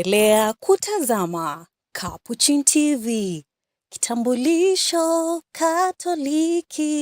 Unaendelea kutazama Capuchin TV, kitambulisho Katoliki.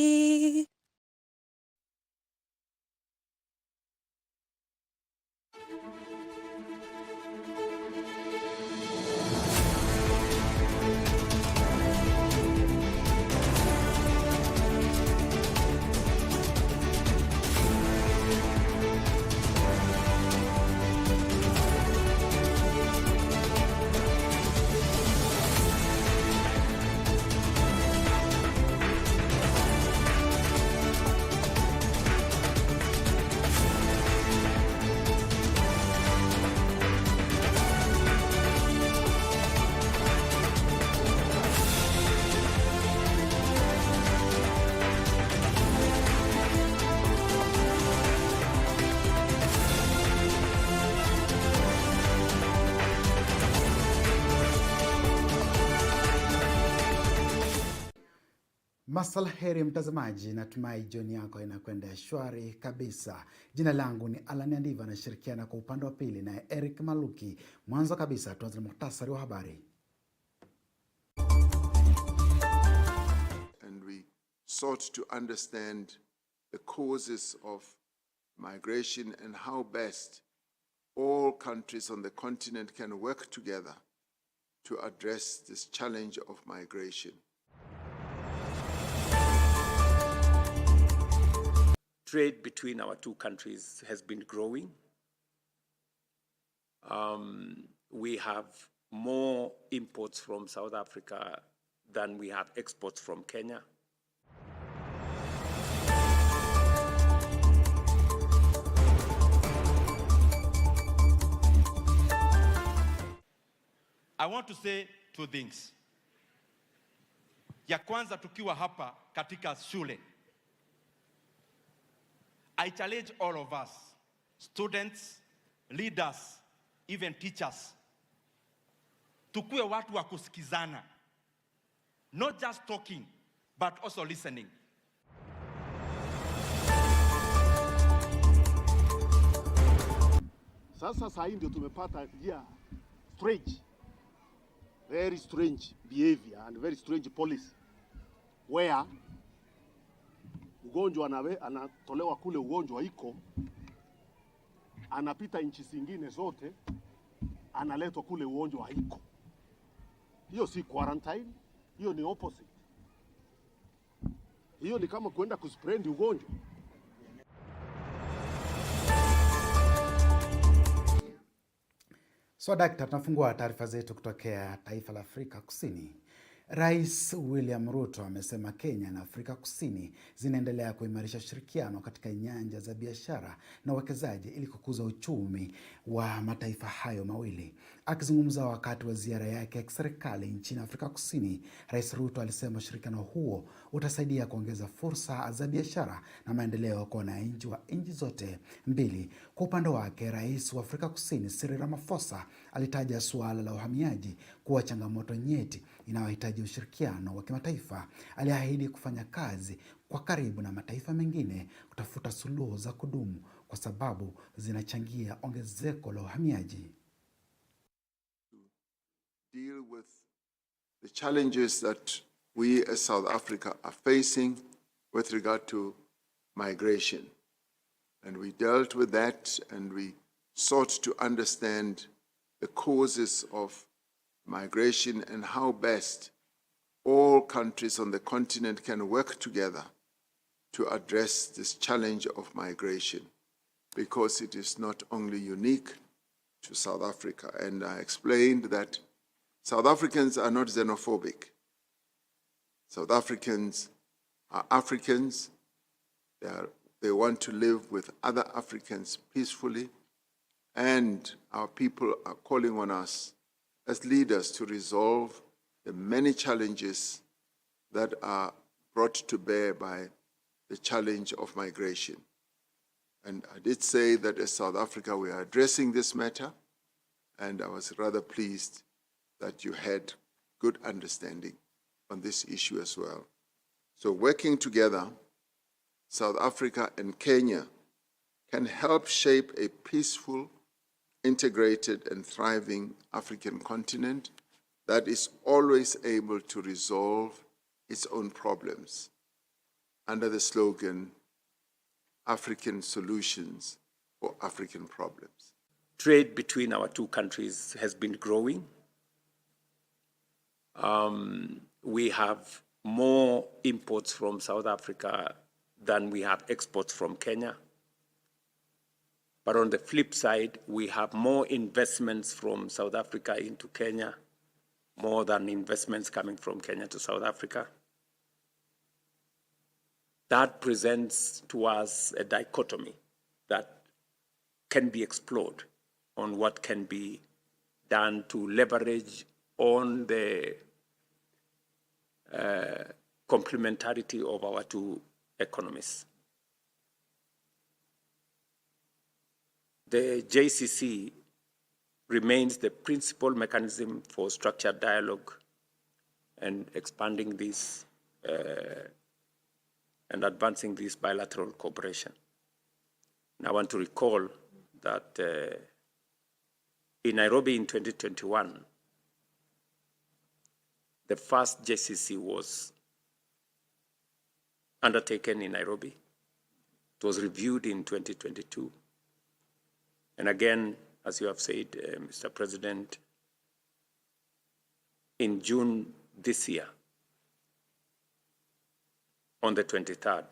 Masala heri mtazamaji, natumai jioni yako inakwenda shwari kabisa. Jina langu ni Alan Andiva, na shirikiana kwa upande wa pili na Eric Maluki. Mwanzo kabisa tuanze na muhtasari wa habari. And we sought to understand the causes of migration and how best all countries on the continent can work together to address this challenge of migration. Trade between our two countries has been growing. We have more imports from South Africa than we have exports from Kenya. I want to say two things. Ya kwanza, tukiwa hapa katika shule, I challenge all of us, students, leaders, even teachers, tukue watu wa kusikizana. Not just talking, but also listening. Sasa hii ndio tumepata njia strange, very strange behavior and very strange policy where ugonjwa anatolewa kule ugonjwa iko, anapita nchi zingine zote, analetwa kule ugonjwa haiko. Hiyo si quarantine, hiyo ni opposite. Hiyo ni kama kwenda kuspread ugonjwa. So daktari, tunafungua taarifa zetu kutokea taifa la Afrika Kusini. Rais William Ruto amesema Kenya na Afrika Kusini zinaendelea kuimarisha ushirikiano katika nyanja za biashara na uwekezaji ili kukuza uchumi wa mataifa hayo mawili. Akizungumza wakati wa ziara yake ya kiserikali nchini Afrika Kusini, Rais Ruto alisema ushirikiano huo utasaidia kuongeza fursa za biashara na maendeleo kwa wananchi wa nchi zote mbili. Kwa upande wake, Rais wa Afrika Kusini Cyril Ramaphosa alitaja suala la uhamiaji kuwa changamoto nyeti inayohitaji ushirikiano wa kimataifa. Aliahidi kufanya kazi kwa karibu na mataifa mengine kutafuta suluhu za kudumu kwa sababu zinachangia ongezeko la uhamiaji. Deal with the challenges that we as South Africa are facing with regard to migration. And we dealt with that, and we sought to understand the causes of migration and how best all countries on the continent can work together to address this challenge of migration, because it is not only unique to South Africa. And I explained that South Africans are not xenophobic. South Africans are Africans. They want to live with other Africans peacefully, and our people are calling on us as leaders to resolve the many challenges that are brought to bear by the challenge of migration. And I did say that as South Africa we are addressing this matter, and I was rather pleased that you had good understanding on this issue as well. So working together, South Africa and Kenya can help shape a peaceful, integrated and thriving African continent that is always able to resolve its own problems under the slogan, African solutions for African problems. Trade between our two countries has been growing. We have more imports from South Africa than we have exports from Kenya. But on the flip side, we have more investments from South Africa into Kenya, more than investments coming from Kenya to South Africa. That presents to us a dichotomy that can be explored on what can be done to leverage on the complementarity of our two economies. The JCC remains the principal mechanism for structured dialogue and expanding this and advancing this bilateral cooperation. And I want to recall that in Nairobi in 2021, the first JCC was undertaken in Nairobi. It was reviewed in 2022. And again, as you have said, Mr. President, in June this year, on the 23rd,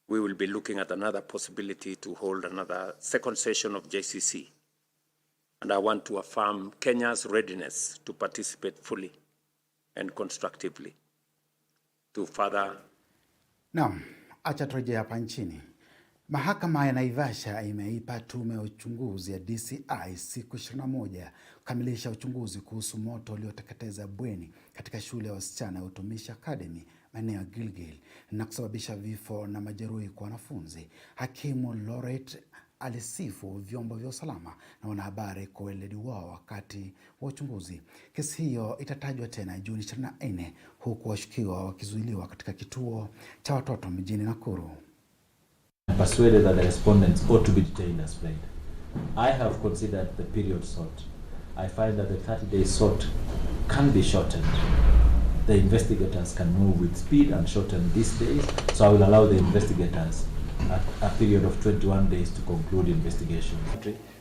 we will be looking at another possibility to hold another second session of JCC. And I want to affirm Kenya's readiness to participate fully and constructively to further. Naam, acha turejea hapa nchini. Mahakama ya Naivasha imeipa tume ya uchunguzi ya DCI siku 21 kukamilisha uchunguzi kuhusu moto ulioteketeza bweni katika shule ya wasichana ya Utumishi Academy maeneo ya Gilgil na kusababisha vifo na majeruhi kwa wanafunzi. Hakimu Loret alisifu vyombo vya usalama na wanahabari kwa weledi wao wakati wa uchunguzi. Kesi hiyo itatajwa tena Juni 24 huku washukiwa wakizuiliwa katika kituo cha watoto mjini Nakuru. I'm persuaded that the respondents ought to be detained as plain. I have considered the period sought. I find that the 30-day sought can be shortened. The investigators can move with speed and shorten these days, so I will allow the investigators a period of 21 days to conclude investigation.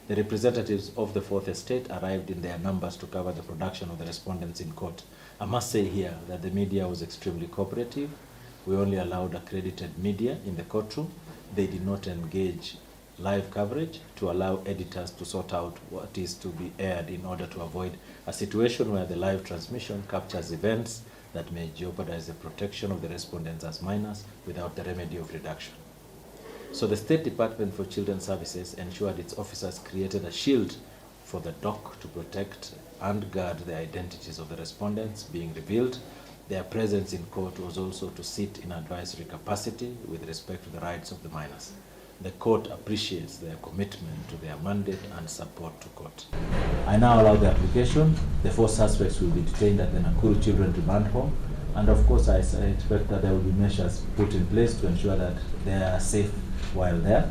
The representatives of the Fourth Estate arrived in their numbers to cover the production of the respondents in court. I must say here that the media was extremely cooperative. We only allowed accredited media in the courtroom. They did not engage live coverage to allow editors to sort out what is to be aired in order to avoid a situation where the live transmission captures events that may jeopardize the protection of the respondents as minors without the remedy of reduction. So the State Department for Children's Services ensured its officers created a shield for the dock to protect and guard the identities of the respondents being revealed. Their presence in court was also to sit in advisory capacity with respect to the rights of the minors. The court appreciates their commitment to their mandate and support to court. I now allow the application. The 4 suspects will be detained at the Nakuru Children Remand Home. And of course, I expect that there will be measures put in place to ensure that they are safe while there.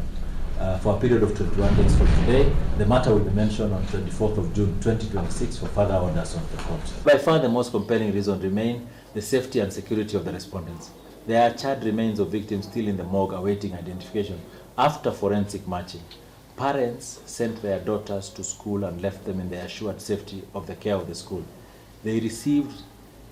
For a period of 21 days from today, the matter will be mentioned on 24th of June 2026 for further orders of the court. By far, the most compelling reason remain the safety and security of the respondents. There are charred remains of victims still in the morgue awaiting identification after forensic matching. Parents sent their daughters to school and left them in the assured safety of the care of the school. They received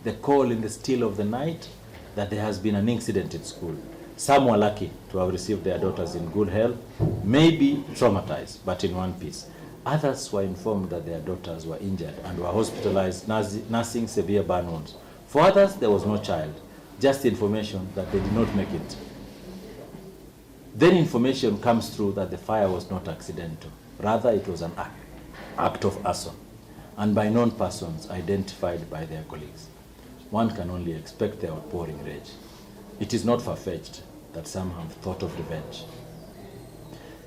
the call in the still of the night that there has been an incident in school. Some were lucky to have received their daughters in good health, maybe traumatized, but in one piece. Others were informed that their daughters were injured and were hospitalized, nursing severe burn wounds. For others, there was no child, just information that they did not make it. Then information comes through that the fire was not accidental. Rather, it was an act of arson, and by known persons identified by their colleagues. One can only expect their outpouring rage. It is not far-fetched that some have thought of revenge.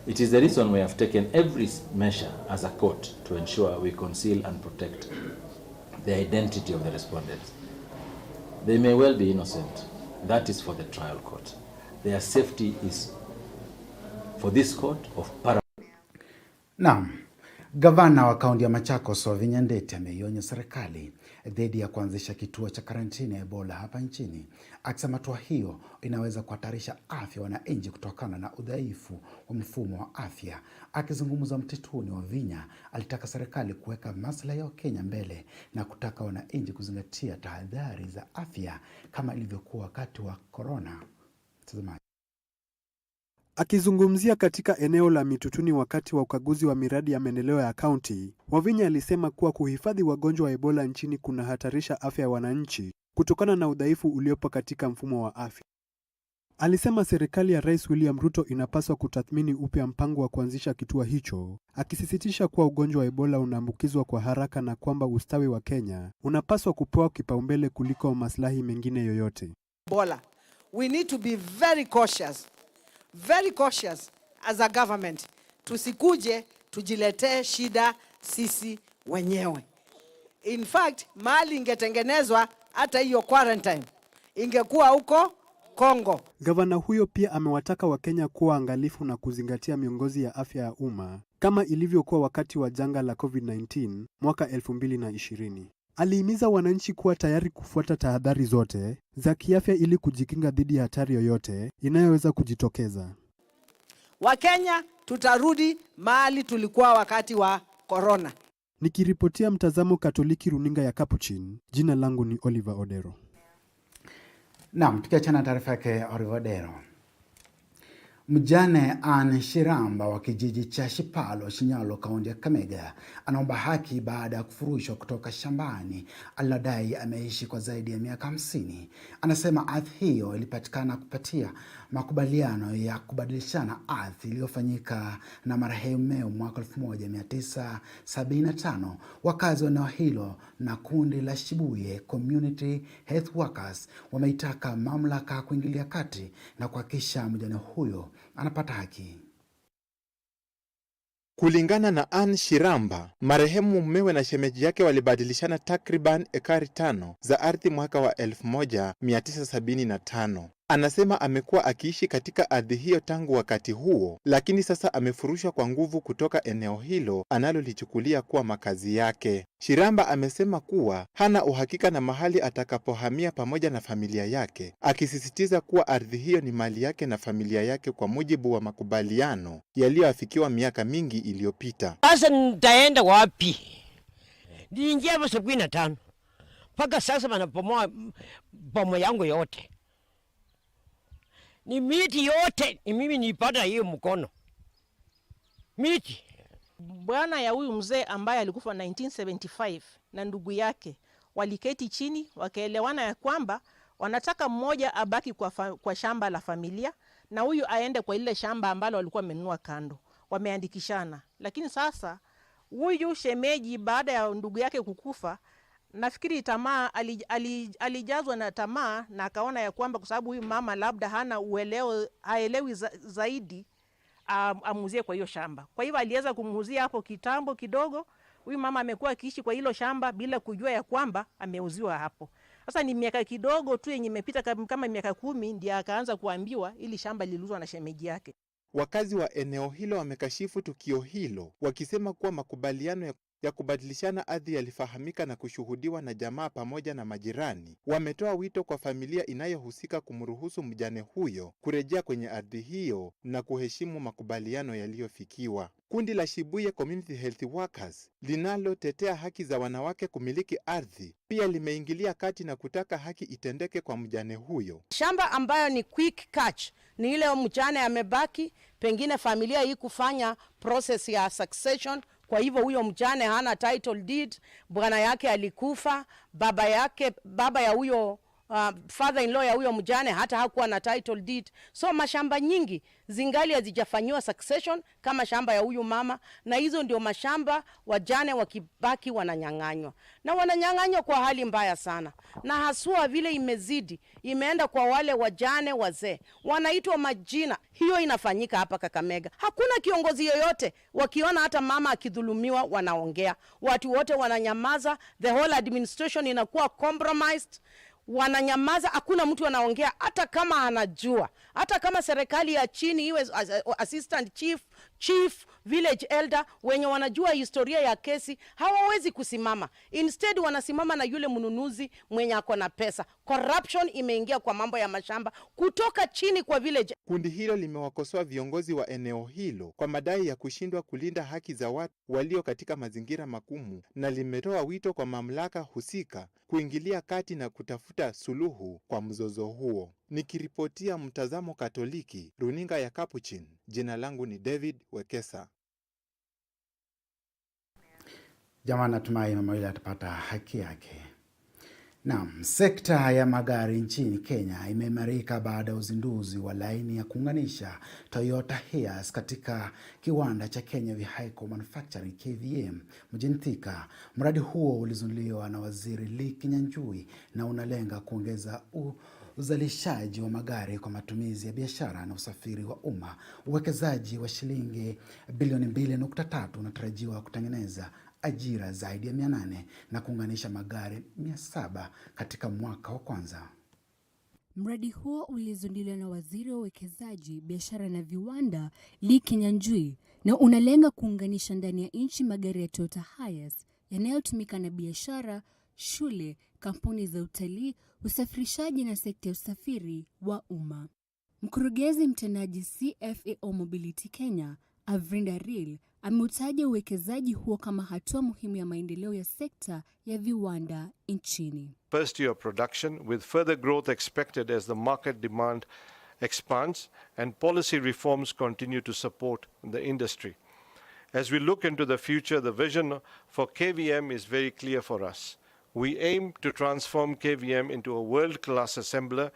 It is the reason we have taken every measure as a court to ensure we conceal and protect the identity of the respondents. They may well be innocent. That is for the trial court. Their safety is for this court of paramount. Naam. Gavana wa kaunti ya Machakos Wavinya Ndeti ameionya serikali dhidi ya kuanzisha kituo cha karantini ya Ebola hapa nchini, akisema hatua hiyo inaweza kuhatarisha afya wananchi kutokana na udhaifu wa mfumo wa afya. Akizungumza Mtituni, Wavinya alitaka serikali kuweka maslahi ya Wakenya mbele na kutaka wananchi kuzingatia tahadhari za afya kama ilivyokuwa wakati wa corona. Mtazamaji. Akizungumzia katika eneo la Mitutuni wakati wa ukaguzi wa miradi ya maendeleo ya kaunti, Wavinya alisema kuwa kuhifadhi wagonjwa wa Ebola nchini kunahatarisha afya ya wananchi kutokana na udhaifu uliopo katika mfumo wa afya. Alisema serikali ya Rais William Ruto inapaswa kutathmini upya mpango wa kuanzisha kituo hicho, akisisitiza kuwa ugonjwa wa Ebola unaambukizwa kwa haraka na kwamba ustawi wa Kenya unapaswa kupewa kipaumbele kuliko maslahi mengine yoyote. Ebola. We need to be very cautious as a government. Tusikuje tujiletee shida sisi wenyewe. In fact, mali ingetengenezwa hata hiyo quarantine ingekuwa huko Kongo. Gavana huyo pia amewataka Wakenya kuwa angalifu na kuzingatia miongozo ya afya ya umma kama ilivyokuwa wakati wa janga la COVID-19 mwaka 2020. Alihimiza wananchi kuwa tayari kufuata tahadhari zote za kiafya ili kujikinga dhidi ya hatari yoyote inayoweza kujitokeza. Wakenya tutarudi mahali tulikuwa wakati wa corona. Nikiripotia Mtazamo Katoliki runinga ya Capuchin, jina langu ni Oliver Odero. Naam, tukiachana taarifa yake Oliver Odero. Mjane Anne Shiramba wa kijiji cha Shipalo, Shinyalo, kaunti ya Kakamega, anaomba haki baada ya kufurushwa kutoka shambani alilodai ameishi kwa zaidi ya miaka 50. Anasema ardhi hiyo ilipatikana kupatia makubaliano ya kubadilishana ardhi iliyofanyika na marehemu mwaka 1975. Wakazi wa eneo hilo na kundi la Shibuye Community Health Workers wameitaka mamlaka kuingilia kati na kuhakikisha mjane huyo anapata haki. Kulingana na Anne Shiramba, marehemu mumewe na shemeji yake walibadilishana takriban ekari 5 za ardhi mwaka wa 1975. Anasema amekuwa akiishi katika ardhi hiyo tangu wakati huo, lakini sasa amefurushwa kwa nguvu kutoka eneo hilo analolichukulia kuwa makazi yake. Shiramba amesema kuwa hana uhakika na mahali atakapohamia pamoja na familia yake, akisisitiza kuwa ardhi hiyo ni mali yake na familia yake kwa mujibu wa makubaliano yaliyoafikiwa miaka mingi iliyopita. Sasa nitaenda wapi? Niingia hapo 75. Paka sasa wanapomoa bomo yangu yote. Ni miti yote ni mimi nipata hiyo mkono. Miti. Bwana ya huyu mzee ambaye alikufa 1975 na ndugu yake waliketi chini wakaelewana ya kwamba wanataka mmoja abaki kwa shamba la familia na huyu aende kwa ile shamba ambalo walikuwa wamenunua kando. Wameandikishana. Lakini sasa huyu shemeji baada ya ndugu yake kukufa, nafikiri tamaa alijazwa na tamaa na akaona ya kwamba kwa sababu huyu mama labda hana haelewi zaidi amuzie kwa hiyo shamba. Kwa hivyo aliweza kumuzia hapo kitambo kidogo. Huyu mama amekuwa akiishi kwa hilo shamba bila kujua ya kwamba ameuziwa hapo. Sasa ni miaka kidogo tu yenye imepita kama miaka 10 ndio akaanza kuambiwa ili shamba liliuzwa na shemeji yake. Wakazi wa eneo hilo wamekashifu tukio hilo, wakisema kuwa makubaliano ya kubadilishana ardhi yalifahamika na kushuhudiwa na jamaa pamoja na majirani. Wametoa wito kwa familia inayohusika kumruhusu mjane huyo kurejea kwenye ardhi hiyo na kuheshimu makubaliano yaliyofikiwa. Kundi la Shibuye Community Health Workers linalotetea haki za wanawake kumiliki ardhi pia limeingilia kati na kutaka haki itendeke kwa mjane huyo. Shamba ambayo ni quick catch ni ile mjane amebaki, pengine familia hii kufanya process ya succession. Kwa hivyo huyo mjane hana title deed, bwana yake alikufa, baba ya huyo father-in-law ya huyo mjane hata hakuwa na title deed. So mashamba nyingi zingali hazijafanywa succession kama shamba ya huyu mama, na hizo ndio mashamba wajane wakibaki wananyang'anywa. Na wananyang'anywa kwa hali mbaya sana. Na haswa vile imezidi, imeenda kwa wale wajane wazee. Wanaitwa majina. Hiyo inafanyika hapa Kakamega. Hakuna kiongozi yoyote wakiona hata mama akidhulumiwa wanaongea. Watu wote wananyamaza, the whole administration inakuwa compromised. Wananyamaza, hakuna mtu anaongea hata kama anajua. Hata kama serikali ya chini iwe assistant chief, chief, village elder, wenye wanajua historia ya kesi, hawawezi kusimama. Instead wanasimama na yule mnunuzi mwenye ako na pesa. Corruption imeingia kwa mambo ya mashamba kutoka chini kwa village. Kundi hilo limewakosoa viongozi wa eneo hilo kwa madai ya kushindwa kulinda haki za watu walio katika mazingira magumu, na limetoa wito kwa mamlaka husika kuingilia kati na kutafuta suluhu kwa mzozo huo. Nikiripotia Mtazamo Katoliki, runinga ya Capuchin, jina langu ni David Wekesa. Jamaa, natumai mama yule atapata haki yake. Naam, sekta ya magari nchini Kenya imeimarika baada ya uzinduzi wa laini ya kuunganisha Toyota Hiace katika kiwanda cha Kenya Vehicle Manufacturing KVM mjini Thika. Mradi huo ulizinduliwa na Waziri Lee Kinyanjui na unalenga kuongeza uzalishaji wa magari kwa matumizi ya biashara na usafiri wa umma. Uwekezaji wa shilingi bilioni 2.3 unatarajiwa kutengeneza ajira zaidi ya 800 na kuunganisha magari 700 katika mwaka wa kwanza. Mradi huo ulizinduliwa na Waziri wa Uwekezaji, Biashara na Viwanda Lee Kinyanjui na unalenga kuunganisha ndani ya nchi magari ya Toyota Hiace yanayotumika na biashara, shule, kampuni za utalii, usafirishaji na sekta ya usafiri wa umma. Mkurugenzi mtendaji CFAO Mobility Kenya, Avrinda Ril, ameutaja uwekezaji huo kama hatua muhimu ya maendeleo ya sekta ya viwanda nchini. First year production, with further growth expected as the market demand expands and policy reforms continue to support the industry. As we look into the future, the vision for KVM is very clear for us. We aim to transform KVM into a world-class assembler,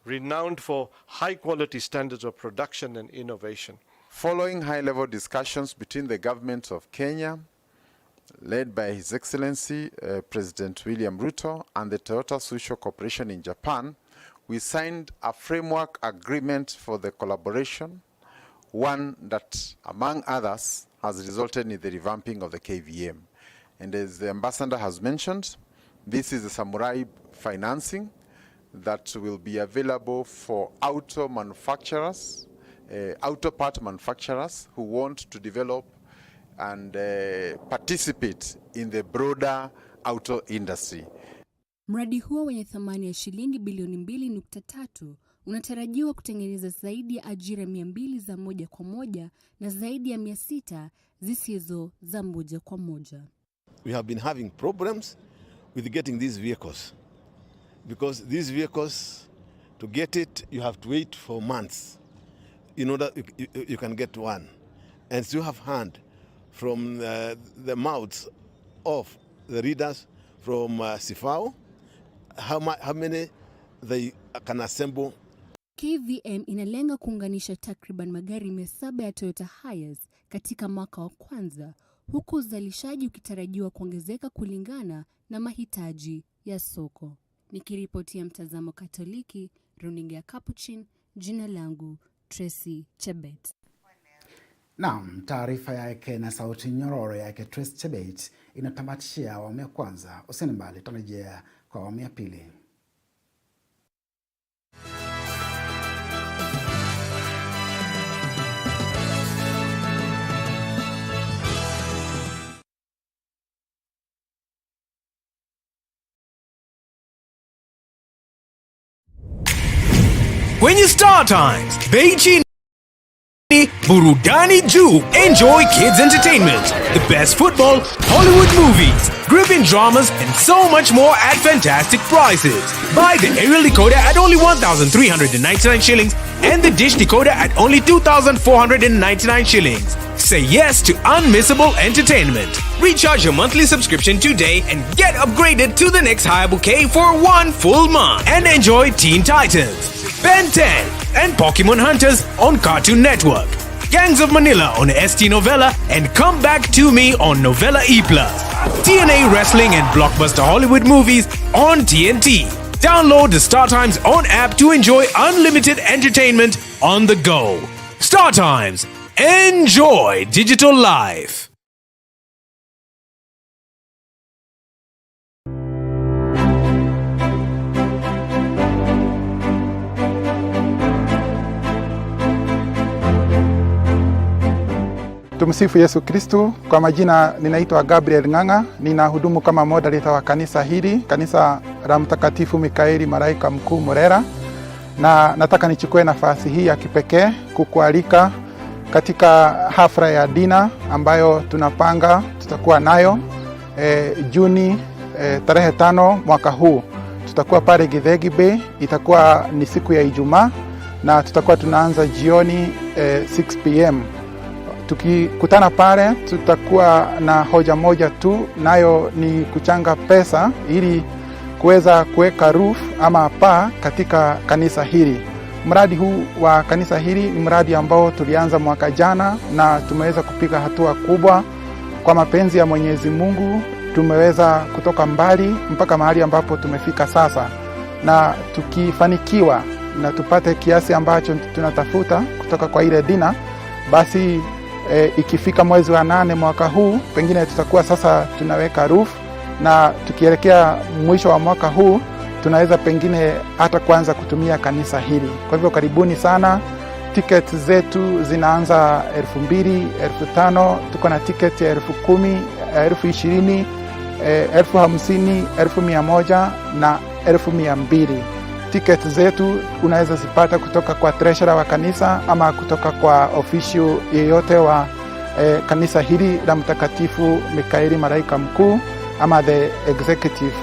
renowned for high-quality standards of production and innovation. Following high-level discussions between the government of Kenya, led by His Excellency President William Ruto, and the Toyota Tsusho Corporation in Japan, we signed a framework agreement for the collaboration, one that, among others, has resulted in the revamping of the KVM. And as the Ambassador has mentioned, this is the samurai financing that will be available for auto manufacturers, auto part manufacturers who want to develop and participate in the broader auto industry. Mradi huo wenye thamani ya shilingi bilioni 2.3 unatarajiwa kutengeneza zaidi ya ajira 200 za moja kwa moja na zaidi ya 600 zisizo za moja kwa moja. We have been having problems with getting these vehicles because these vehicles, to get it, you have to wait for months in order you can get one, and so you have heard from the mouths of the readers from Sifao how many they can assemble. KVM inalenga kuunganisha takriban magari 700 ya Toyota Hiace katika mwaka wa kwanza, huku uzalishaji ukitarajiwa kuongezeka kulingana na mahitaji ya soko. Nikiripotia Mtazamo Katoliki, runinga ya Capuchin, jina langu Tracy Chebet. Naam, taarifa yake na sauti nyororo yake Tracy Chebet inatamatishia awamu ya kwanza. Usiende mbali, tunarejea kwa awamu ya pili. Kwenye Star Times, bei chini, burudani juu. Enjoy kids entertainment, the best football, Hollywood movies, gripping dramas, and so much more at fantastic prices. Buy the aerial decoder at only 1,399 shillings and the dish decoder at only 2,499 shillings. Say yes to unmissable entertainment. Recharge your monthly subscription today and get upgraded to the next higher bouquet for 1 full month. And enjoy Teen Titans, Ben 10, and Pokemon Hunters on Cartoon Network. Gangs of Manila on ST Novella, and Come Back to Me on Novella E+. TNA Wrestling and Blockbuster Hollywood movies on TNT. Download the Star Times On app to enjoy unlimited entertainment on the go. Star Times. Enjoy digital life. Tumsifu Yesu Kristu. Kwa majina ninaitwa Gabriel Ng'ang'a, ninahudumu kama moderator wa kanisa hili, kanisa la Mtakatifu Mikaeli Malaika Mkuu Murera, na nataka nichukue nafasi hii ya kipekee kukualika katika hafla ya dina ambayo tunapanga tutakuwa nayo Juni tarehe 5 mwaka huu. Tutakuwa pale Githegi Bay, itakuwa ni siku ya Ijumaa na tutakuwa tunaanza jioni 6 p.m. Tukikutana pale tutakuwa na hoja moja tu, nayo ni kuchanga pesa ili kuweza kuweka roof ama paa katika kanisa hili. Mradi huu wa kanisa hili ni mradi ambao tulianza mwaka jana na tumeweza kupiga hatua kubwa. Kwa mapenzi ya Mwenyezi Mungu tumeweza kutoka mbali mpaka mahali ambapo tumefika sasa, na tukifanikiwa na tupate kiasi ambacho tunatafuta kutoka kwa ile dina, basi ikifika mwezi wa 8 mwaka huu pengine tutakuwa sasa tunaweka roof, na tukielekea mwisho wa mwaka huu tunaweza pengine hata kuanza kutumia kanisa hili. Kwa hivyo karibuni sana. Tickets zetu zinaanza 2,000, 5,000, tuko na ticket ya 10,000, 20,000, 50,000, 1,100 na 1,200. Tickets zetu unaweza zipata kutoka kwa treasurer wa kanisa ama kutoka kwa official yeyote wa kanisa hili la Mtakatifu Mikaeli Malaika Mkuu ama the executive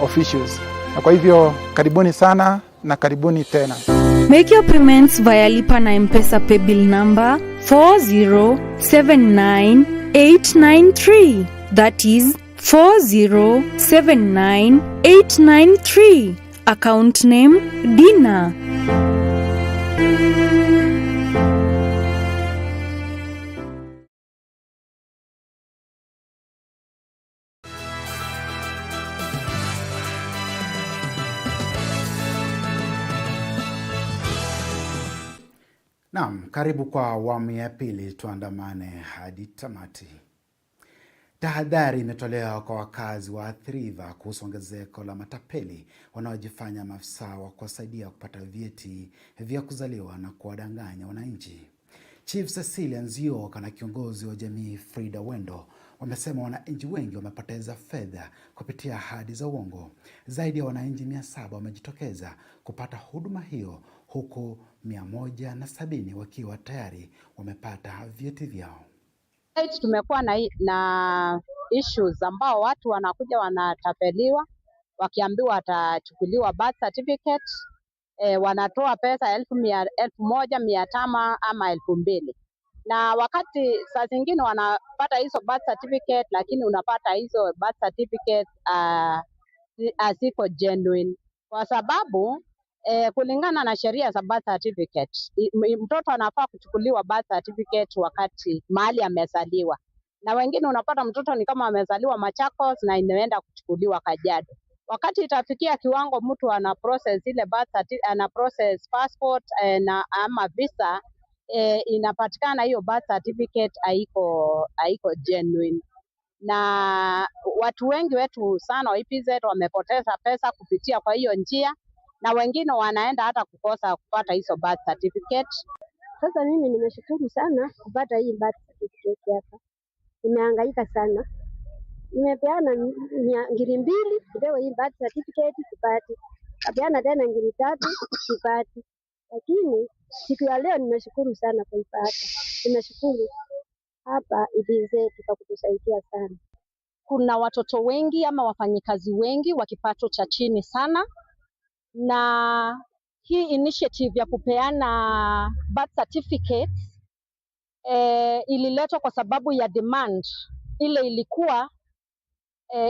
officials. Na kwa hivyo karibuni sana na karibuni tena. Make your payments via Lipa na Mpesa Paybill number 4079893. That is 4079893. Account name Dina. Naam, karibu kwa awamu ya pili, tuandamane hadi tamati. Tahadhari imetolewa kwa wakazi wa Taarifa kuhusu ongezeko la matapeli wanaojifanya maafisa wa kuwasaidia kupata vyeti vya kuzaliwa na kuwadanganya wananchi. Chief Cecilia Nzioka na kiongozi wa jamii Frida Wendo wamesema wananchi wengi wamepoteza fedha kupitia ahadi za uongo. Zaidi ya wananchi 700 wamejitokeza kupata huduma hiyo, huku 170 wakiwa tayari wamepata vyeti vyao. Tumekuwa na issues ambao watu wanakuja wanatapeliwa wakiambiwa watachukuliwa birth certificate, wanatoa pesa 1,500 ama 2,000. Na wakati saa zingine wanapata hizo birth certificate, lakini unapata hizo birth certificate haziko genuine, kwa sababu kulingana na sheria za birth certificate, mtoto anafaa kuchukuliwa birth certificate wakati mahali amezaliwa. Na wengine unapata mtoto ni kama amezaliwa Machakos na inaenda kuchukuliwa Kajiado. Wakati itafikia kiwango mtu ana process ile birth certificate, ana process passport na ama visa, inapatikana hiyo birth certificate haiko genuine. Na watu wengi wetu sana wa EPZ wamepoteza pesa kupitia kwa hiyo njia, na wengine wanaenda hata kukosa kupata hizo birth certificate. Sasa mimi nimeshukuru sana kupata hii birth certificate hapa. Nimehangaika sana. Nimepeana 2,000 ndio hii birth certificate sipati. Kapeana tena 3,000 sipati. Lakini siku ya leo nimeshukuru sana kuipata. Nimeshukuru hapa EPZ kwa kutusaidia sana. Kuna watoto wengi ama wafanyikazi wengi wa kipato cha chini sana, na hii initiative ya kupeana birth certificates ililetwa kwa sababu ya demand ile ilikuwa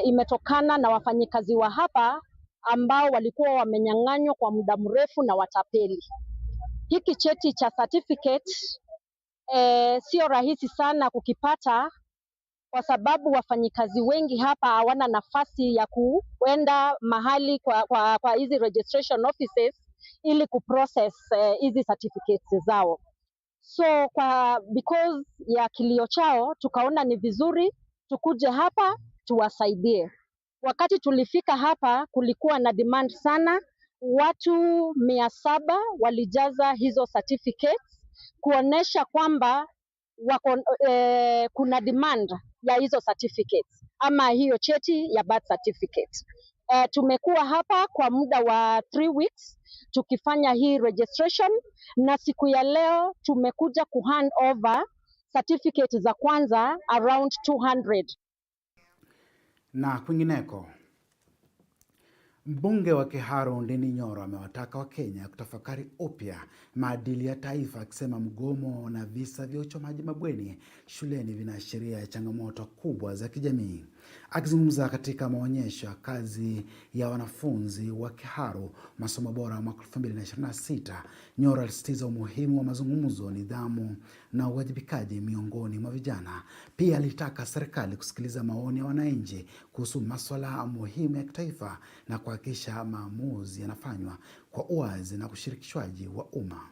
imetokana na wafanyikazi wa hapa ambao walikuwa wamenyang'anywa kwa muda mrefu na watapeli. Hiki cheti cha certificate sio rahisi sana kukipata, kwa sababu wafanyikazi wengi hapa hawana nafasi ya kuenda mahali kwa hizi registration offices ili kuprocess hizi certificates zao. So because ya kilio chao tukaona ni vizuri tukuje hapa tuwasaidie. Wakati tulifika hapa kulikuwa na demand sana, watu 700 walijaza hizo certificates kuonesha kwamba kuna demand ya hizo certificates ama hiyo cheti ya birth certificate. Tumekuwa hapa kwa muda wa 3 weeks tukifanya hii registration, na siku ya leo tumekuja hand over certificate za kwanza around 200. Na kwingineko, mbunge wa Kiharu Ndini Nyoro amewataka Wakenya kutafakari upya maadili ya taifa, akisema mgomo na visa vya uchomaji mabweni shuleni vinaashiria changamoto kubwa za kijamii. Akizungumza katika maonyesho ya kazi ya wanafunzi wa Kiharu masomo bora mwaka 2026, Nyoro alisisitiza umuhimu wa mazungumzo, nidhamu na uwajibikaji miongoni mwa vijana. Pia alitaka serikali kusikiliza maoni ya wananchi kuhusu masuala muhimu ya kitaifa na kuhakikisha maamuzi yanafanywa kwa uwazi na ushirikishwaji wa umma.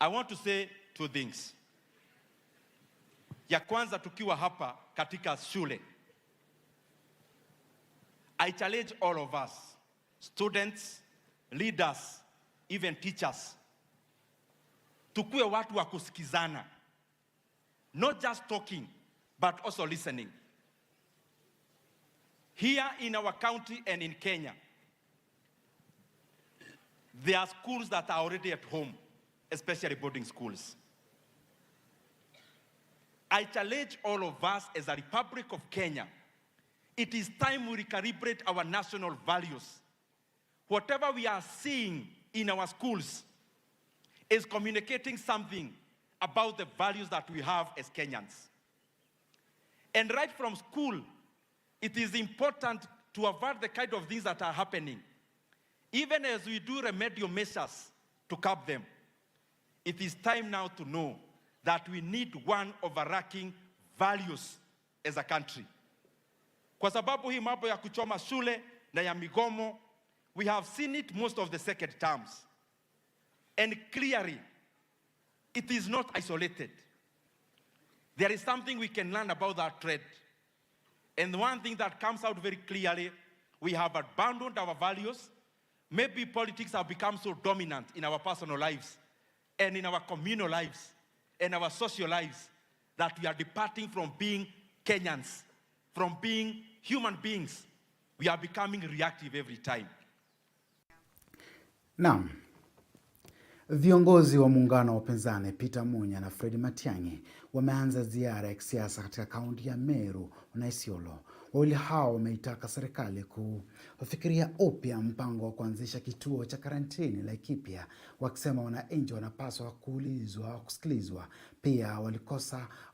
I want to say 2 things. Ya kwanza, tukiwa hapa katika shule, I challenge all of us, students, leaders, even teachers, tukuwe watu wa kusikizana. Not just talking, but also listening. Here in our county and in Kenya, there are schools that are already at home, especially boarding schools. I challenge all of us as a Republic of Kenya, it is time we recalibrate our national values. Whatever we are seeing in our schools is communicating something about the values that we have as Kenyans. And right from school, it is important to avoid the kind of things that are happening. Even as we do remedial measures to curb them, it is time now to know that we need one overarching values as a country. Kwa sababu hii mambo ya kuchoma shule na ya migomo, we have seen it most of the second terms. And clearly, it is not isolated. There is something we can learn about that trend. And one thing that comes out very clearly, we have abandoned our values. Maybe politics have become so dominant in our personal lives and in our communal lives and our social lives that we are departing from being Kenyans, from being human beings. We are becoming reactive every time. Naam. Viongozi wa muungano wa upinzani Peter Munya na Fred Matiang'i wameanza ziara ya kisiasa katika kaunti ya Meru na Isiolo. Wawili hao wameitaka serikali kufikiria upya mpango wa kuanzisha kituo cha karantini Laikipia, wakisema wananchi wanapaswa kusikilizwa. Pia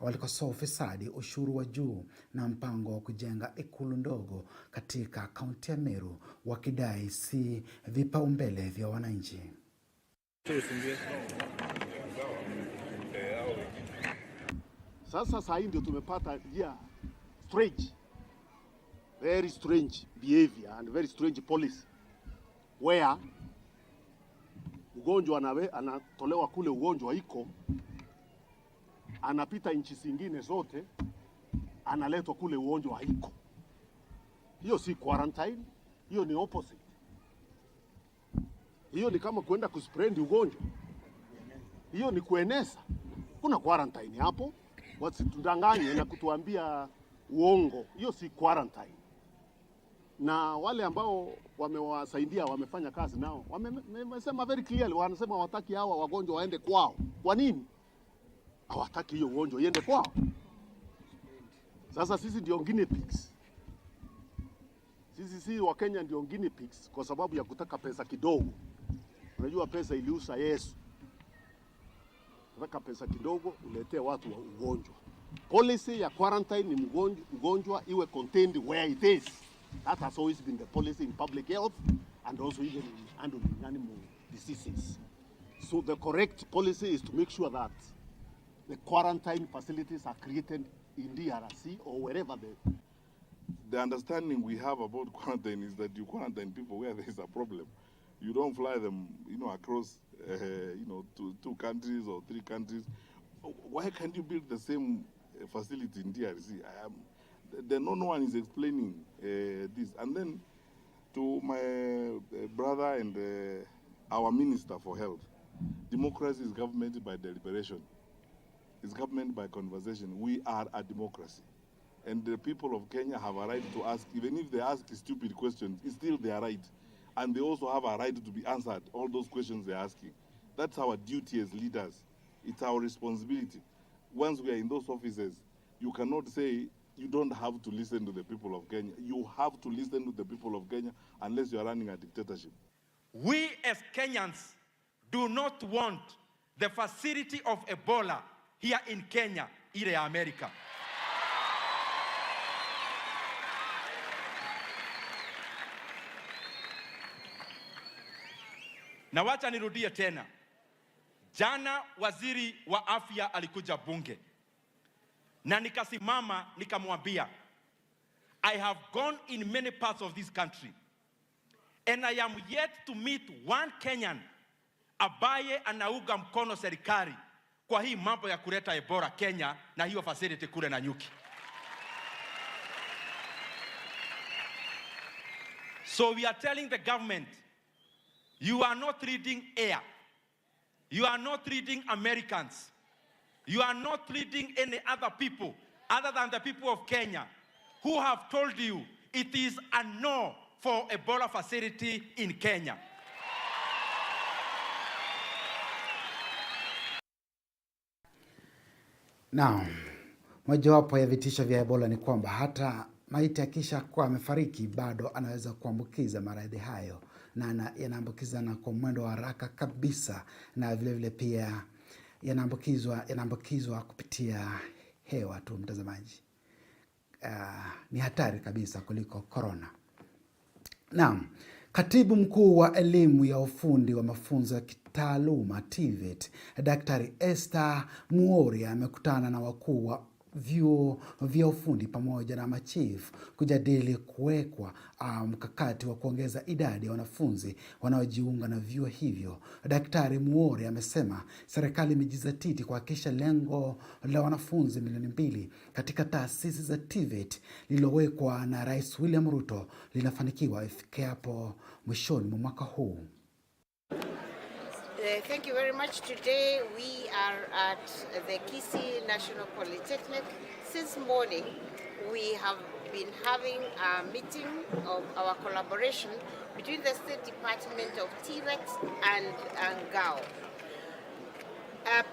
walikosoa ufisadi, ushuru wa juu na mpango wa kujenga ikulu ndogo katika kaunti ya Meru, wakidai si vipaumbele vya wananchi. Sasa hii ndio tumepata very strange behavior and very strange policy where ugonjwa anatolewa kule ugonjwa iko, anapita nchi zingine zote, analetwa kule ugonjwa haiko. Hiyo si quarantine, hiyo ni opposite. Hiyo ni kama kwenda kuspread ugonjwa. Hiyo ni kueneza. Kuna quarantine hapo. Wasitudanganye na kutuambia uongo. Hiyo si quarantine. Na wale ambao wamewasaidia, wamefanya kazi nao, wamesema very clearly, wanasema hawataki hawa wagonjwa waende kwao. Kwa nini? Hawataki hiyo ugonjwa iende kwao. Sasa sisi ndio guinea pigs. Sisi wa Kenya ndio guinea pigs kwa sababu ya kutaka pesa kidogo. Unajua pesa iliusa Yesu. Unataka pesa kidogo uletee watu wa ugonjwa. Policy ya quarantine ni ugonjwa iwe contained where it is. That has always been the policy in public health and also even in handling animal diseases. So the correct policy is to make sure that the quarantine facilities are created in DRC or wherever the understanding we have about quarantine is that you quarantine people where there is a problem. You don't fly them, across, two countries or 3 countries. Why can't you build the same facility in DRC? No one is explaining this. And then to my brother and our Minister for Health. Democracy is government by deliberation. It's government by conversation. We are a democracy. And the people of Kenya have a right to ask, even if they ask stupid questions, it's still their right. And they also have a right to be answered, all those questions they're asking. That's our duty as leaders. It's our responsibility. Once we are in those offices, you cannot say you don't have to listen to the people of Kenya. You have to listen to the people of Kenya unless you are running a dictatorship. We as Kenyans do not want the facility of Ebola here in Kenya, ile ya America. Na wacha nirudie tena. Jana waziri wa afya alikuja bunge. Na nikasimama nikamwambia, I have gone in many parts of this country and I am yet to meet one Kenyan ambaye anauga mkono serikali kwa hii mambo ya kuleta Ebola Kenya na hiyo facility kule na nyuki. So we are telling the government, you are not reading air. You are not reading Americans. You are not reading any other people other than the people of Kenya who have told you it is a no for Ebola facility in Kenya. Now, mojawapo ya vitisho vya Ebola ni kwamba hata maiti akisha kuwa amefariki bado anaweza kuambukiza maradhi hayo na yanaambukiza na kwa mwendo wa haraka kabisa, na vile vile pia yanaambukizwa kupitia hewa tu, mtazamaji. Ni hatari kabisa kuliko corona. Naam, Katibu Mkuu wa Elimu ya Ufundi wa Mafunzo ya Kitaaluma TVET, Daktari Esther Muoria amekutana na wakuu wa vyuo vya ufundi pamoja na machief kujadili kuwekwa mkakati wa kuongeza idadi ya wanafunzi wanaojiunga na vyuo hivyo. Daktari Muoria amesema serikali imejizatiti kuhakikisha lengo la wanafunzi milioni 2 katika taasisi za TVET lililowekwa na Rais William Ruto linafanikiwa ifikapo mwishoni mwa mwaka huu. Thank you very much. Today we are at the Kisii National Polytechnic. Since morning we have been having a meeting of our collaboration between the State Department of TVET and GAO.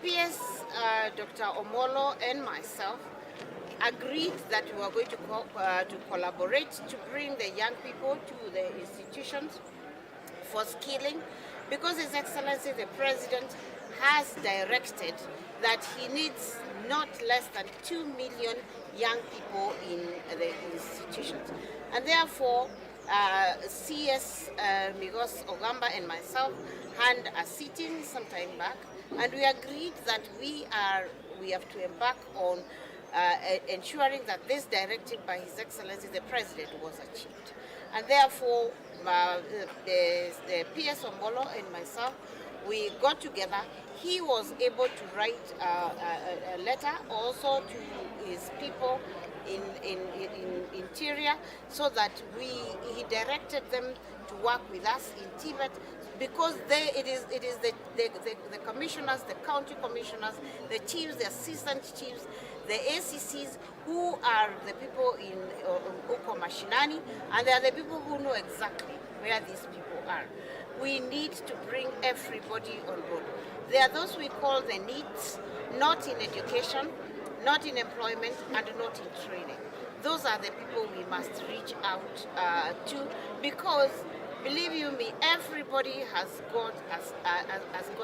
PS Dr. Omolo and myself agreed that we were going to collaborate to bring the young people to the institutions for skilling, because His Excellency the President has directed that he needs not less than 2 million young people in the institutions. And therefore, CS Migos Ogamba and myself had a sitting some time back, and we agreed that we have to embark on ensuring that this directive by His Excellency the President was achieved. And therefore, the PS Omolo and myself, we got together. He was able to write a letter also to his people in interior, so that he directed them to work with us in TVET, because it is the commissioners, the county commissioners, the chiefs, the assistant chiefs, the ACCs, who are the people in Uko Mashinani, and they are the people who know exactly where these people are. We need to bring everybody on board. There are those we call the needs, not in education, not in employment, and not in training. Those are the people we must reach out to, because believe you me, everybody has got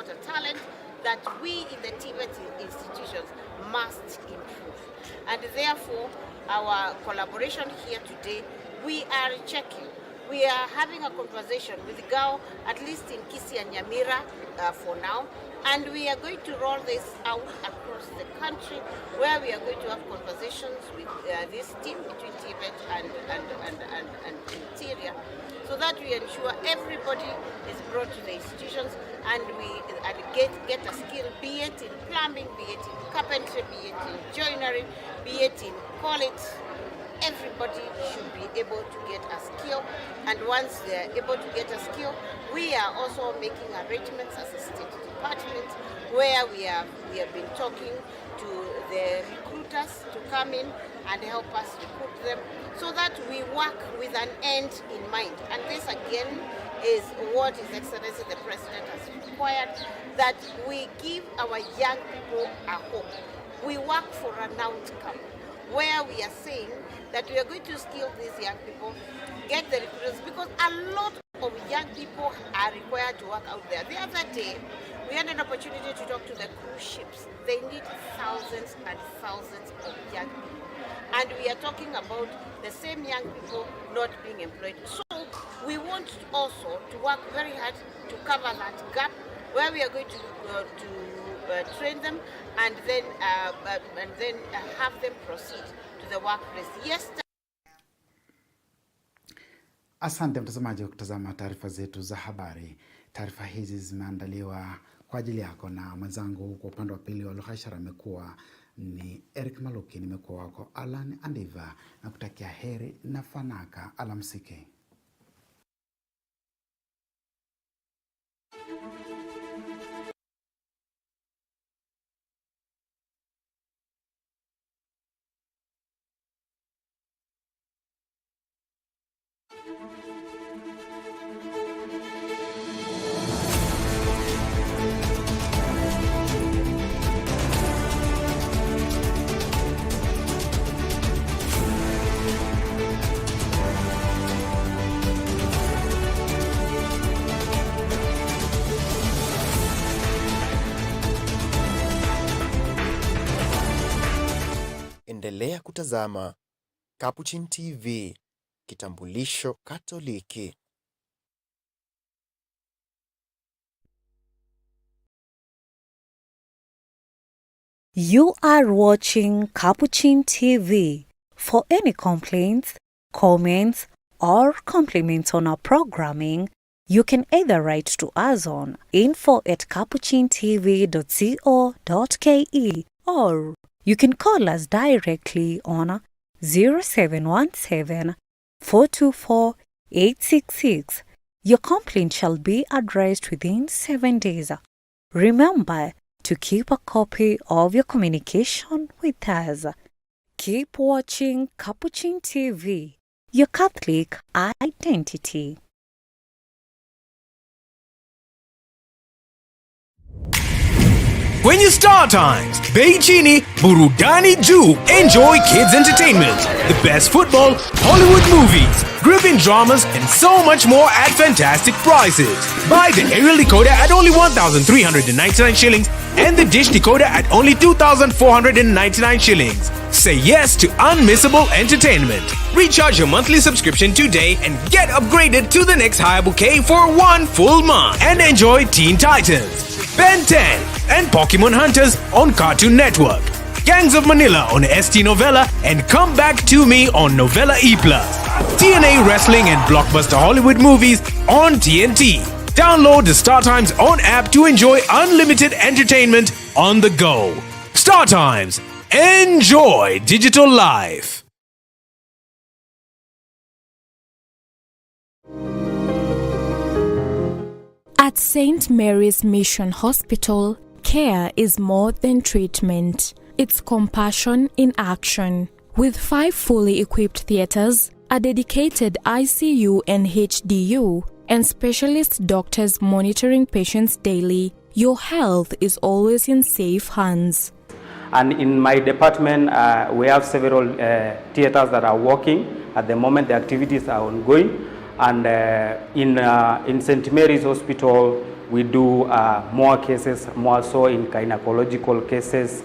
a talent that we in the TVET institutions must improve. And therefore, our collaboration here today, we are checking. We are having a conversation with GAO, at least in Kisii and Nyamira for now, and we are going to roll this out across the country, where we are going to have conversations with this team between TVET and Interior, so that we ensure everybody is brought to the institutions and get a skill, be it in plumbing, be it in carpentry, be it in joinery, be it in college. Everybody should be able to get a skill and And once they are able to get a skill, we are also making arrangements as a state department where we have been talking to the recruiters to come in and help us recruit them so that we work with an end in mind. And this again is what His Excellency the President has required, that we give our young people a hope. We work for an outcome where we are saying that we are going to skill these young people, get the recruiters, because a lot of young people are required to work out there. The other day, we had an opportunity to talk to the cruise ships. They need thousands and thousands of young people. And we are talking about the same young people not being employed. So we want also to work very hard to cover that gap, where we are going to train them and then have them proceed to the workplace. Yes. Asante mtazamaji wa kutazama taarifa zetu za habari. Taarifa hizi zimeandaliwa kwa ajili yako na mwenzangu kwa upande wa pili wa lugha ishara amekuwa ni Eric Maluki, nimekuwa wako Alan Andiva na kutakia heri na fanaka. Alamsiki. Endelea kutazama Capuchin TV, kitambulisho Katoliki. You are watching Capuchin TV. For any complaints, comments, or compliments on our programming, you can either write to us on info@capuchintv.co.ke or you can call us directly on 0717 424 866. Your complaint shall be addressed within 7 days. Remember to keep a copy of your communication with us. Keep watching Capuchin TV, your Catholic identity. Kwenye Star Times, bei chini, burudani juu. Enjoy kids entertainment, the best football, Hollywood movies, gripping dramas, and so much more at fantastic prices. Buy the aerial decoder at only 1,399 shillings and the dish decoder at only 2,499 shillings. Say yes to unmissable entertainment. Recharge your monthly subscription today and get upgraded to the next higher bouquet for 1 full month. And enjoy Teen Titans, Ben 10, and Pokemon Hunters on Cartoon Network. Gangs of Manila on ST Novella, and Come Back to Me on Novella E+. TNA Wrestling and Blockbuster Hollywood movies on TNT. Download the Star Times On app to enjoy unlimited entertainment on the go. Star Times. Enjoy digital life. At St. Mary's Mission Hospital, care is more than treatment. It's compassion in action. With 5 fully equipped theaters, a dedicated ICU and HDU, and specialist doctors monitoring patients daily, your health is always in safe hands. And in my department, we have several theaters that are working. At the moment, the activities are ongoing. And in St. Mary's Hospital, we do more cases, more so in gynecological cases,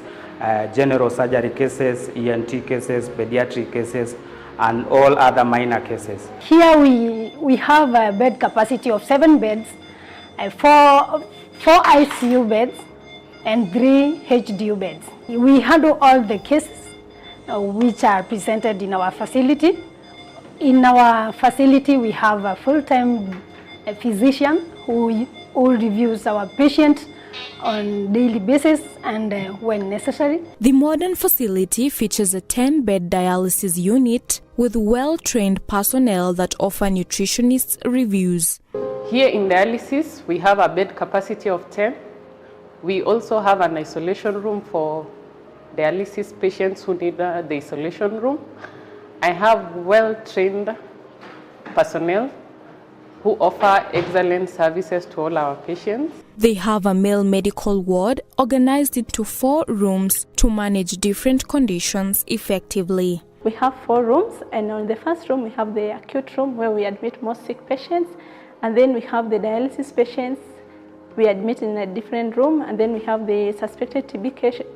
general surgery cases, ENT cases, pediatric cases, and all other minor cases. Here we have a bed capacity of 7 beds, 4 ICU beds, and 3 HDU beds. We handle all the cases which are presented in our facility. In our facility, we have a full-time physician who reviews our patients on daily basis and when necessary. The modern facility features a 10-bed dialysis unit with well-trained personnel that offer nutritionists reviews. Here in dialysis, we have a bed capacity of 10. We also have an isolation room for dialysis patients who need the isolation room. I have well-trained personnel who offer excellent services to all our patients. They have a male medical ward organized into 4 rooms to manage different conditions effectively. We have 4 rooms, and on the first room we have the acute room where we admit most sick patients, and then we have the dialysis patients we admit in a different room, and then we have the suspected TB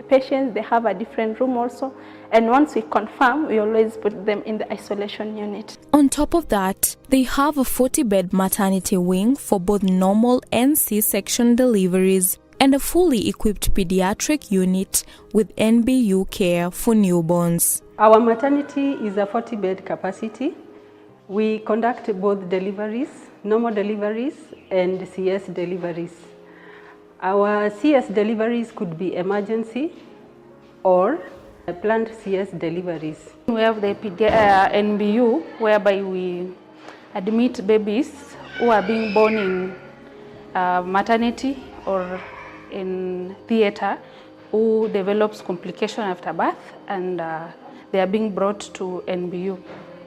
patients, they have a different room also, and once we confirm, we always put them in the isolation unit. On top of that, they have a 40-bed maternity wing for both normal and C-section deliveries, and a fully equipped pediatric unit with NBU care for newborns. Our maternity is a 40-bed capacity. We conduct both deliveries, normal deliveries and CS deliveries. Our CS deliveries could be emergency or planned CS deliveries. We have the NBU, whereby we admit babies who are being born in maternity or in theater who develops complication after birth, and they are being brought to NBU.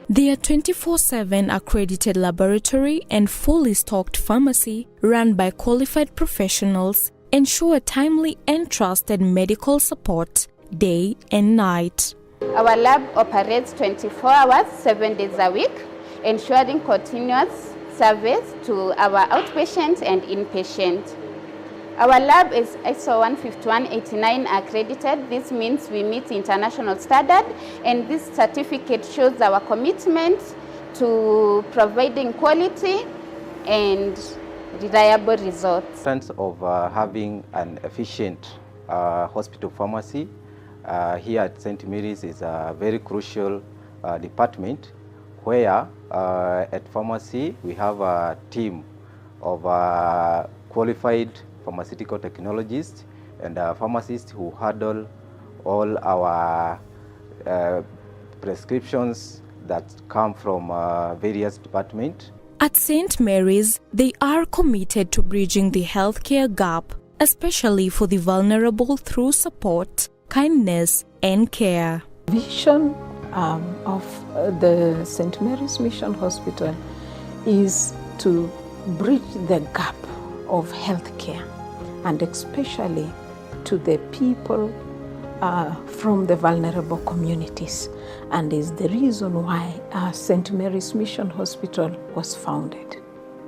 Their 24/7 accredited laboratory and fully stocked pharmacy run by qualified professionals ensure timely and trusted medical support day and night. Our lab operates 24 hours, 7 days a week, ensuring continuous service to our outpatients and inpatients. Our lab is ISO 15189 accredited. This means we meet international standard, and this certificate shows our commitment to providing quality and reliable results. Of having an efficient hospital pharmacy here at St. Mary's is a very crucial department, where at pharmacy we have a team of qualified pharmaceutical technologists and pharmacists who handle all our prescriptions that come from various departments. At St. Mary's, they are committed to bridging the healthcare gap, especially for the vulnerable, through support, kindness, and care. Vision of the St. Mary's Mission Hospital is to bridge the gap of healthcare, and especially to the people from the vulnerable communities, and is the reason why St. Mary's Mission Hospital was founded.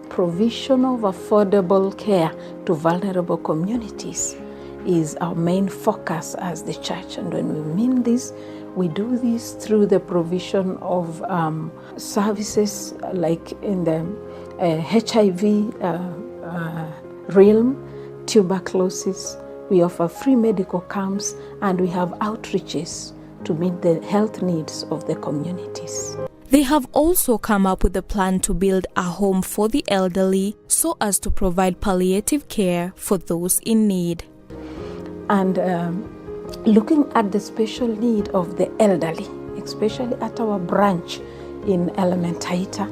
Provision of affordable care to vulnerable communities is our main focus as the church, and when we mean this, we do this through the provision of services like in the HIV realm, tuberculosis. We offer free medical camps, and we have outreaches to meet the health needs of the communities. They have also come up with a plan to build a home for the elderly so as to provide palliative care for those in need. And looking at the special need of the elderly, especially at our branch in Elementaita,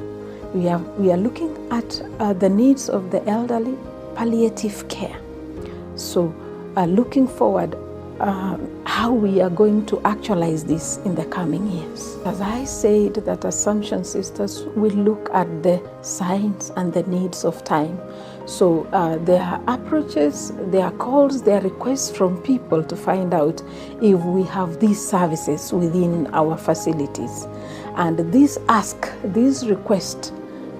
we are looking at the needs of the elderly, palliative care. So looking forward, how we are going to actualize this in the coming years. As I said, that Assumption Sisters will look at the signs and the needs of time. So there are approaches, there are calls, there are requests from people to find out if we have these services within our facilities. And this request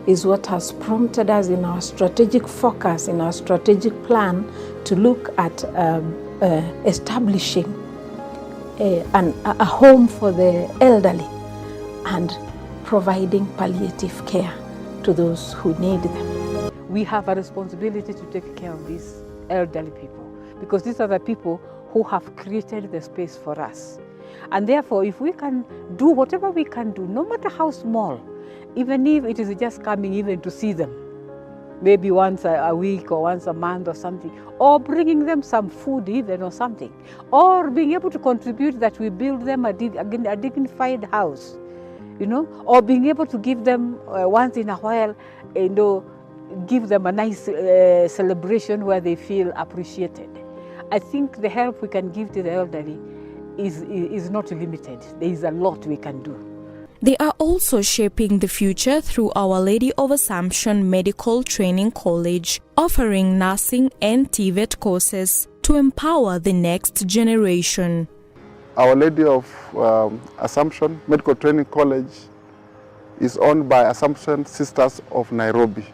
is what has prompted us in our strategic focus, in our strategic plan, to look at establishing a home for the elderly and providing palliative care to those who need them. We have a responsibility to take care of these elderly people, because these are the people who have created the space for us. And therefore, if we can do whatever we can do, no matter how small, even if it is just coming even to see them, maybe once a week or once a month or something, or bringing them some food even or something, or being able to contribute that we build them a dignified house, you know, or being able to give them once in a while, you know, give them a nice celebration where they feel appreciated. I think the help we can give to the elderly is not limited. There is a lot we can do. They are also shaping the future through Our Lady of Assumption Medical Training College, offering nursing and TVET courses to empower the next generation. Our Lady of Assumption Medical Training College is owned by Assumption Sisters of Nairobi.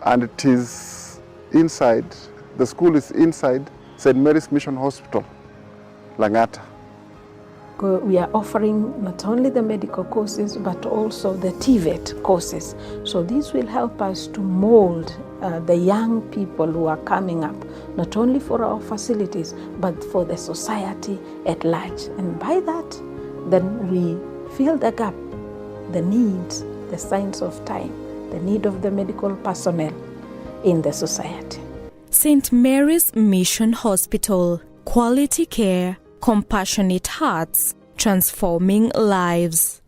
And it is inside, the school is inside St. Mary's Mission Hospital, Langata. We are offering not only the medical courses, but also the TVET courses. So these will help us to mold the young people who are coming up, not only for our facilities, but for the society at large. And by that, then we fill the gap, the needs, the signs of time, the need of the medical personnel in the society. St. Mary's Mission Hospital. Quality care, compassionate hearts, transforming lives.